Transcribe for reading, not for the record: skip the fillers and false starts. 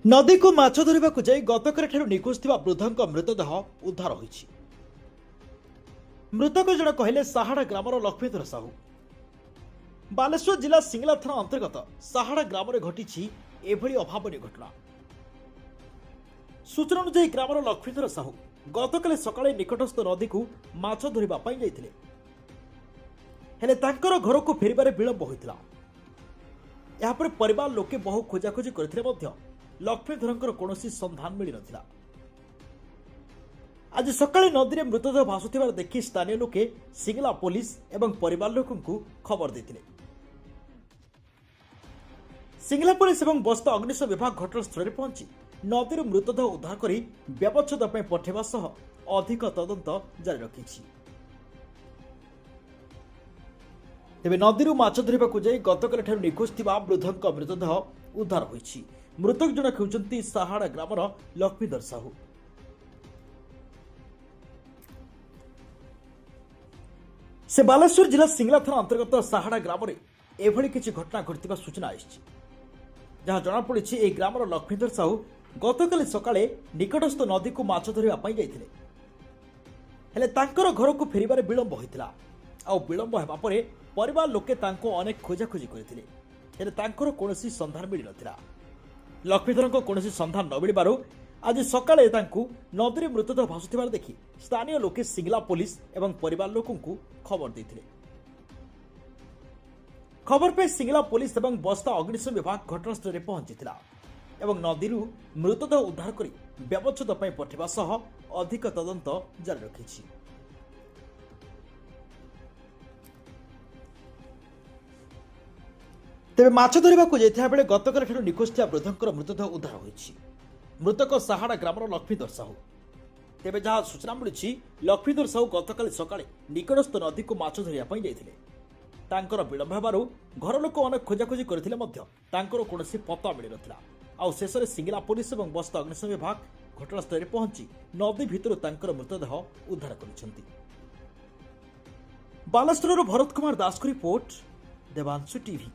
नदी को माछ धरने जाई गतकाली निखोज वृद्धों मृतदेह उद्धार होईछि। मृतक जन कहले साहाड़ा ग्रामर लक्ष्मीधर साहू। बालेश्वर जिला सिंगला थाना अंतर्गत साहाड़ा ग्राम घटी एभली अभावन घटना। सूचना अनुसार ग्रामर लक्ष्मीधर साहू गतकाली सकाळे निकटस्थ नदी को माछ धरने जाइथिले, हेले तांकर घर को फेरिबारे विलंब होइतिला। या पर परिवार लोके बहु खोजाखोजी करथिले मध्य लक्ष्मीधरंकर कौनसी संधान मिल नथिला। आज सकाळे नदी में मृतदेह भासुथिबार देखि स्थानीय लोके सिंगला पुलिस एवं परिवार लोकंकु खबर देथिले। सिंगला पुलिस एवं बस्ता अग्निशम विभाग घटनास्थल में पहुंची नदी मृतदेह उद्धार कर व्यवच्छेद पठेवा सह अधिक तदंत जारी रखिछि। तेबे नदी माछ धरने जाई गतकाली निखोज वृद्धों मृतदेह उद्धार होईछि। मृतक जन हेउचंती साहाड़ा ग्रामर लक्ष्मीधर साहू। से बालेश्वर जिला सिंगला थाना अंतर्गत साहाड़ा ग्राम में एभली किसी घटना घटिଥିବା सूचना आइछि, जहां जनापड़ी ए ग्रामर लक्ष्मीधर साहू गतकाली सकाळे निकटस्थ नदी को माछ धरने जाइथिले, हेले तांकर घर को फेरिबारे विलंब होइतिला। आ विलंब हेबा परे परिवार लोके तांको अनेक खोजाखोजी करथिले, हेले तांकर कोनोसी संधान मिल नथिला। लक्ष्मीधर कौन संधान न मिलू आज सकाळे नदी में मृतदेह भासुथिबार देखि स्थानीय लोके सिंगला पुलिस एवं परिवार लोकंकु खबर देथिले। खबर पे सिंगला पुलिस एवं बस्ता अग्निशम विभाग घटनास्थल में पहुंचीथिला एवं नदी मृतदेह उद्धार कर व्यवच्छेद पठेवा सह अधिक तदंत जारी रखिछि। तेबे माछ धरने जाइथिबा बेले गतकाली निखोज वृद्धों मृतदेह उद्धार होईछि। मृतक साहाड़ा ग्रामर लक्ष्मीधर साहू। तेबे जहाँ सूचना मिली लक्ष्मीधर साहू गतकाली सकाळे निकटस्थ नदी को माछ धरने जाइथिले। तांकर विलंब हेबारु घर लोक अनेक खोजाखोजी करथिले मध्य तांकर कोनोसी पता मिल नथिला। आ शेषरे सिंगला पुलिस और बस्ता अग्निशम विभाग घटनास्थल में पहुंची नदी भितर तांकर मृतदेह उद्धार करिसेंती। बालेश्वर भरत कुमार दास को रिपोर्ट, देवांशु टीवी।